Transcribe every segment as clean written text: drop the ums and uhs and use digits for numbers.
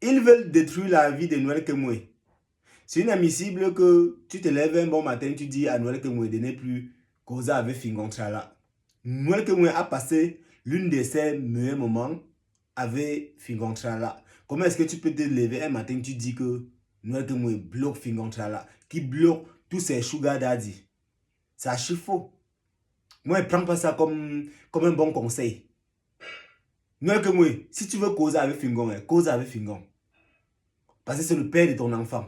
Ils veulent détruire la vie de Noël Kemwe. C'est inadmissible que tu te lèves un bon matin, tu dis à Noël Kemwe de ne plus causer avec Fingontrala. Noël Kemwe a passé l'une de ses meilleurs moments avec Fingontrala. Comment est-ce que tu peux te lever un matin, tu dis que Noël Kemwe bloque Fingontrala, qui bloque tous ses sugar daddy? C'est archi faux. Moi, je ne prends pas ça comme un bon conseil. Noël Kemwe, si tu veux causer avec Fingon, cause avec Fingon. Parce que c'est le père de ton enfant.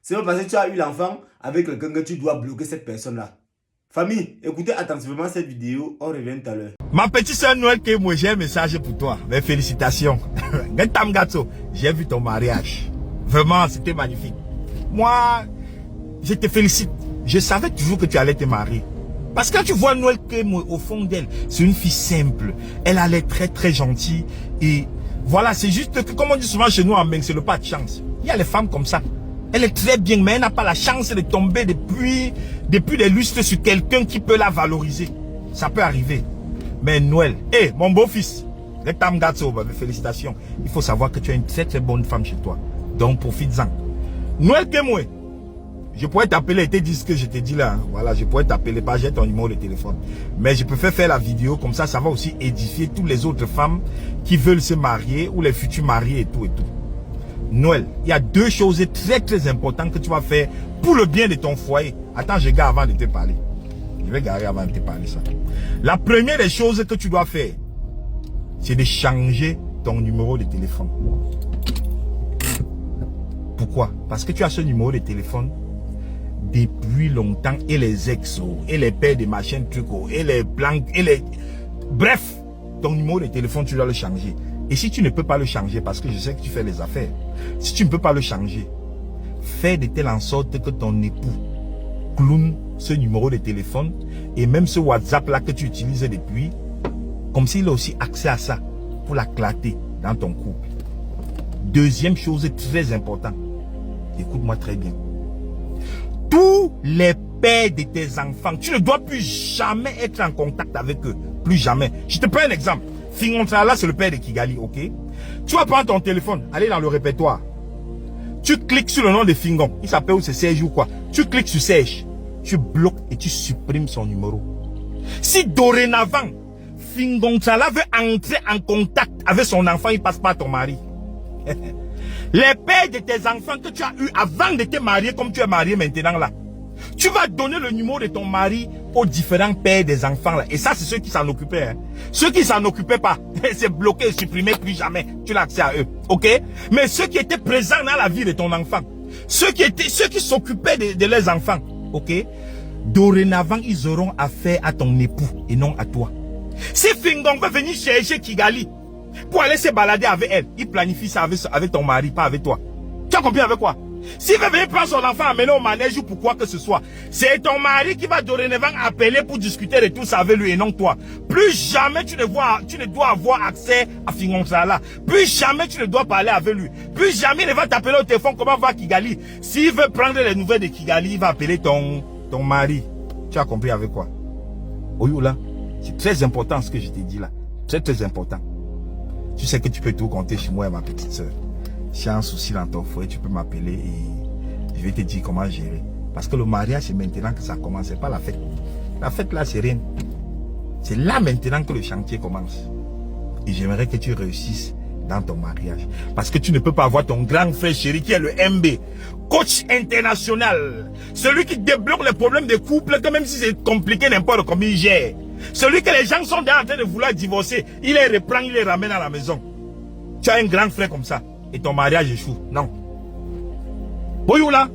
C'est pas parce que tu as eu l'enfant avec quelqu'un que tu dois bloquer cette personne-là. Famille, écoutez attentivement cette vidéo. On revient tout à l'heure. Ma petite soeur Noël Kemwe, j'ai un message pour toi. Mes félicitations. J'ai vu ton mariage. Vraiment, c'était magnifique. Moi, je te félicite. Je savais toujours que tu allais te marier. Parce que quand tu vois Noël Kemwe au fond d'elle, c'est une fille simple. Elle a l'air très très gentille. Et voilà, c'est juste que, comme on dit souvent chez nous en Meng, c'est le pas de chance. Il y a les femmes comme ça. Elle est très bien, mais elle n'a pas la chance de tomber depuis des lustres sur quelqu'un qui peut la valoriser. Ça peut arriver. Mais Noël, mon beau-fils, félicitations. Il faut savoir que tu as une très très bonne femme chez toi. Donc profite-en. Noël Kemwe, je pourrais t'appeler et te dire ce que je te dis là. Voilà, je pourrais t'appeler, pas j'ai ton numéro de téléphone. Mais je préfère faire la vidéo, comme ça va aussi édifier toutes les autres femmes qui veulent se marier ou les futurs mariés et tout et tout. Noël, il y a deux choses très très importantes que tu vas faire pour le bien de ton foyer. Attends, je garde avant de te parler. Je vais garder avant de te parler ça. La première des choses que tu dois faire, c'est de changer ton numéro de téléphone. Pourquoi? Parce que tu as ce numéro de téléphone depuis longtemps et les exos, et les pères de machin truco, et les blancs, et les... Bref, ton numéro de téléphone, tu dois le changer. Et si tu ne peux pas le changer, parce que je sais que tu fais les affaires, si tu ne peux pas le changer, fais de telle en sorte que ton époux cloune ce numéro de téléphone et même ce WhatsApp là que tu utilises depuis, comme s'il a aussi accès à ça pour la clarté dans ton couple. Deuxième chose très importante, écoute-moi très bien. Tous les pères de tes enfants, tu ne dois plus jamais être en contact avec eux. Plus jamais. Je te prends un exemple. Fingontrala, c'est le père de Kigali, ok? Tu vas prendre ton téléphone, aller dans le répertoire. Tu cliques sur le nom de Fingon. Il s'appelle ou c'est Serge ou quoi? Tu cliques sur Serge. Tu bloques et tu supprimes son numéro. Si dorénavant, Fingontrala veut entrer en contact avec son enfant, il passe par ton mari. Les pères de tes enfants que tu as eu avant de te marier comme tu es marié maintenant là, tu vas donner le numéro de ton mari aux différents pères des enfants là. Et ça, c'est ceux qui s'en occupaient. Hein. Ceux qui s'en occupaient pas, c'est bloqué et supprimé, plus jamais. Tu n'as accès à eux. Ok? Mais ceux qui étaient présents dans la vie de ton enfant, ceux qui s'occupaient de leurs enfants, ok? Dorénavant, ils auront affaire à ton époux et non à toi. Si Fingon veut venir chercher Kigali pour aller se balader avec elle, il planifie ça avec ton mari, pas avec toi. Tu as compris avec quoi? S'il veut venir prendre son enfant amener au manège ou pour quoi que ce soit, c'est ton mari qui va dorénavant appeler pour discuter de tout ça avec lui et non toi. Plus jamais tu ne dois avoir accès à Fingontrala. Plus jamais tu ne dois parler avec lui. Plus jamais il va t'appeler au téléphone comment va Kigali. S'il veut prendre les nouvelles de Kigali, il va appeler ton mari. Tu as compris avec quoi? Oyoula, c'est très important ce que je t'ai dit là. Très très important. Tu sais que tu peux tout compter chez moi et ma petite soeur. Si tu as un souci dans ton foyer, tu peux m'appeler et je vais te dire comment gérer. Parce que le mariage, c'est maintenant que ça commence, c'est pas la fête. La fête là, c'est rien. C'est là maintenant que le chantier commence. Et j'aimerais que tu réussisses dans ton mariage. Parce que tu ne peux pas avoir ton grand frère chéri qui est le MB, coach international. Celui qui débloque les problèmes de couple, que même si c'est compliqué, n'importe comment il gère. Celui que les gens sont en train de vouloir divorcer, il les reprend, il les ramène à la maison. Tu as un grand frère comme ça et ton mariage échoue. Non. Boyoula.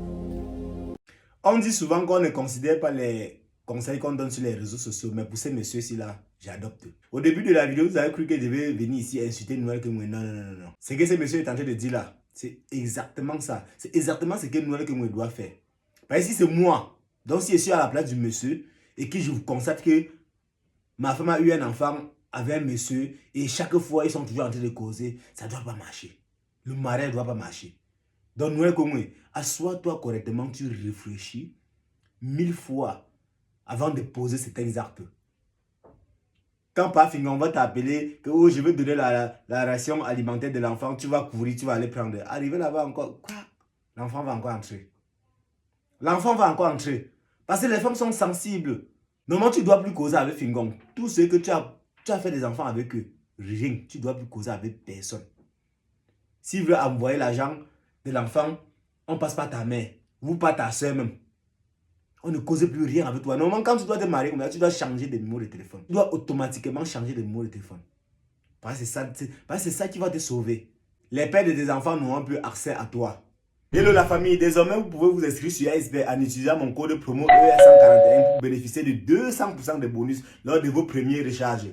On dit souvent qu'on ne considère pas les conseils qu'on donne sur les réseaux sociaux, mais pour ces messieurs-ci là, j'adopte. Au début de la vidéo, vous avez cru que je devais venir ici insulter Noël Kemwe. Non, non, non, non. Ce que ces messieurs est en train de dire là, c'est exactement ça. C'est exactement ce que Noël Kemwe doit faire. Parce que si c'est moi, donc si je suis à la place du monsieur et que je vous constate que ma femme a eu un enfant avec un monsieur et chaque fois ils sont toujours en train de causer, ça ne doit pas marcher. Le mariage ne doit pas marcher. Donc Noël Kemwe, assois-toi correctement, tu réfléchis 1000 fois avant de poser certains actes. Quand par Fingon va t'appeler que oh, je veux donner la ration alimentaire de l'enfant, tu vas courir, tu vas aller prendre. Arrivé là-bas encore, quoi? L'enfant va encore entrer. L'enfant va encore entrer. Parce que les femmes sont sensibles. Normalement, tu ne dois plus causer avec Fingon. Tout ce que tu as fait des enfants avec eux, rien. Tu ne dois plus causer avec personne. S'il veut envoyer l'argent de l'enfant, on passe par ta mère. Ou par ta soeur même. On ne cause plus rien avec toi. Normalement, quand tu dois te marier, tu dois changer de numéro de téléphone. Tu dois automatiquement changer de numéro de téléphone. Parce que c'est ça qui va te sauver. Les pères de tes enfants n'auront plus accès à toi. Hello la famille, désormais vous pouvez vous inscrire sur ASB en utilisant mon code promo ES141 pour bénéficier de 200% de bonus lors de vos premiers recharges.